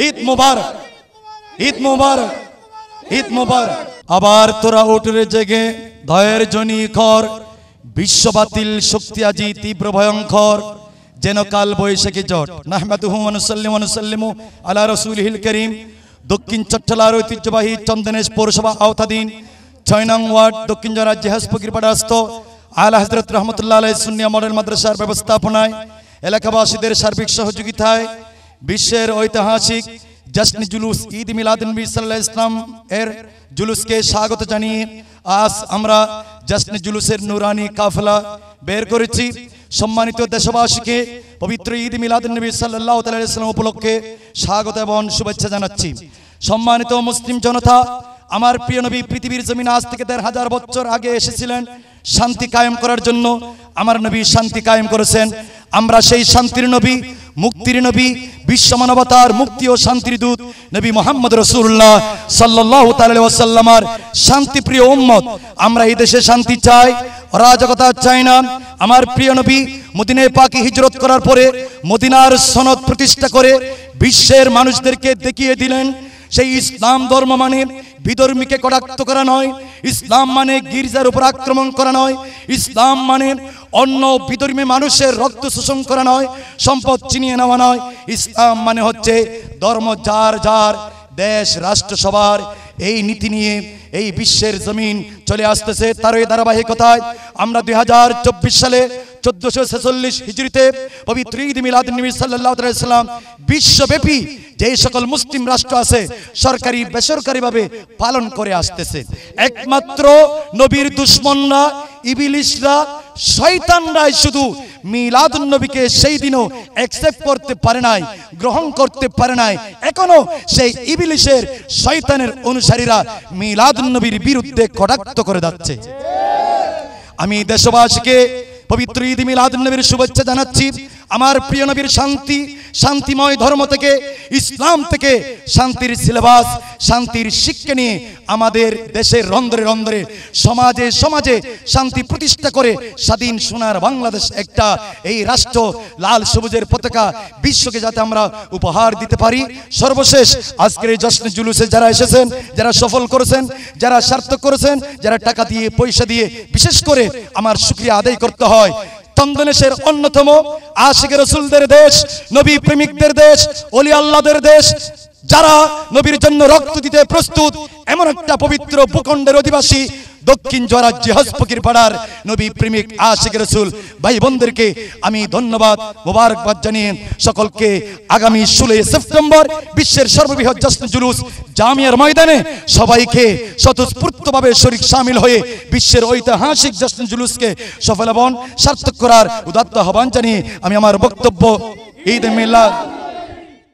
ঈদ মুবারক, ঈদ মুবারক, ঈদ মুবারক। আবার তোরা উঠরে জেগে ধয়ের জনি খর, বিশ্ব বাতিল শক্তি আজি তীব্র ভয়ঙ্কর, যেন কাল বৈশাখী জট। নাহমাদুহু ওয়া নুসাল্লিমু ওয়া নুসাল্লিমু আলা রাসূলিহিল কারীম। দক্ষিণ চট্টলার ঐতিহ্যবাহী চন্দনেশ পৌরসভা আওতাধীন ৬ নং ওয়ার্ড দক্ষিণ জেলা জেহাজফকিরপাড়াস্থ আলা হযরত রহমাতুল্লাহ আলাইহি সুন্নিয়া মডেল মাদ্রাসার ব্যবস্থাপনায় এলাকাবাসীদের সার্বিক সহযোগিতায় বিশ্বের ঐতিহাসিক জশ্ন জুলুস ঈদ মিলাদ নবী সাল্লাল্লাহু আলাইহি ওয়াসাল্লাম এর জুলুসকে স্বাগত জানিয়ে আজ আমরা জশ্ন জুলুসের নুরানি কাফেলা বের করেছি। সম্মানিত দেশবাসীকে পবিত্র ঈদ মিলাদ নবী সাল্লাল্লাহু আলাইহি ওয়াসাল্লাম উপলক্ষে স্বাগত এবং শুভেচ্ছা জানাচ্ছি। সম্মানিত মুসলিম জনতা, আমার প্রিয় নবী পৃথিবীর জমিনে আজ থেকে ১৫০০ বছর আগে এসেছিলেন শান্তি কায়েম করার জন্য। আমার নবী শান্তি কায়েম করেছেন। আমরা সেই শান্তির নবী, মুক্তির নবী, বিশ্ব মানবতার মুক্তি ও শান্তির দূত নবী মুহাম্মদ রাসূলুল্লাহ সাল্লাল্লাহু আলাইহি ওয়াসাল্লামের শান্তিপ্রিয় উম্মত। আমরা এই দেশে শান্তি চাই, অরাজকতা চাই না। আমার প্রিয় নবী মদিনায় পাকে হিজরত করার পরে মদিনার সনদ প্রতিষ্ঠা করে বিশ্বের মানুষদেরকে দেখিয়ে দিলেন সেই ইসলাম ধর্ম মানে বিধর্মীকে কটাক্ষ করা নয়, ইসলাম মানে গির্জার উপর আক্রমণ করা নয়, ইসলাম মানে অন্য বিধর্মী মানুষের রক্ত শোষণ করা নয়, সম্পদ ছিনিয়ে নেওয়া নয়। ইসলাম মানে হচ্ছে ধর্ম যার যার, দেশ রাষ্ট্র সবার। এই নীতি নিয়ে এই বিশ্বের জমিন চলে আসতেছে। তার এই ধারাবাহিকতায় আমরা 2024 সালে 1446 হিজরিতে পবিত্র ঈদ মিলাদ নবী সাল্লাল্লাহু আলাইহি ওয়াসাল্লাম বিশ্বব্যাপী যে সকল মুসলিম রাষ্ট্র আছে সরকারি বেসরকারিভাবে পালন করে আসতেছে। একমাত্র নবীর দুশমনরা, ইবলিশরা, শয়তানরাই শুধু মিলাদুন নবীকে সেই দিনও অ্যাকসেপ্ট করতে পারে নাই, গ্রহণ করতে পারে নাই। এখনো সেই ইবলিশের শয়তানের অনুসারীরা মিলাদুন নবীর বিরুদ্ধে কটাক্ষ করে যাচ্ছে। আমি দেশবাসীকে পবিত্র ঈদ মিলাদুন নবীর শুভেচ্ছা জানাচ্ছি। আমার প্রিয় নবীর শান্তিময় ধর্ম থেকে, ইসলাম থেকে শান্তির সিলেবাস, শান্তির শিক্ষা নিয়ে আমাদের দেশের রন্ধ্রে রন্ধ্রে, সমাজে সমাজে শান্তি প্রতিষ্ঠা করে স্বাধীন সোনার বাংলাদেশ একটা এই রাষ্ট্র লাল সবুজের পতাকা বিশ্বকে যাতে আমরা উপহার দিতে পারি। সর্বশেষ আজকের এই জশ্ন জুলুসে যারা এসেছেন, যারা সফল করেছেন, যারা সার্থক করেছেন, যারা টাকা দিয়ে পয়সা দিয়ে, বিশেষ করে আমার শুকরিয়া আদায় করতে হয়। চন্দনেশের অন্যতম আশিক রাসূলদের দেশ, নবী প্রেমিকদের দেশ, ওলি আল্লাহদের দেশ, যারা নবীর জন্য রক্ত দিতে প্রস্তুত, এমন একটা পবিত্র ভূখণ্ডের অধিবাসী দক্ষিণ জেলা জেহাজফকিরপাড়ার নবী প্রেমিক আশিক রাসূল ভাই বোনদেরকে আমি ধন্যবাদ, মোবারকবাদ জানিয়ে সকলকে আগামী 16 সেপ্টেম্বর বিশ্বের সর্ববৃহৎ জশ্ন জুলুস জামিয়ার ময়দানে সবাইকে স্বতঃস্ফূর্তভাবে শরীক শামিল হয়ে বিশ্বের ঐতিহাসিক জশ্ন জুলুসকে সফল এবং সার্থক করার উদাত্ত আহ্বান জানিয়ে আমি আমার বক্তব্য ঈদ মিলাদ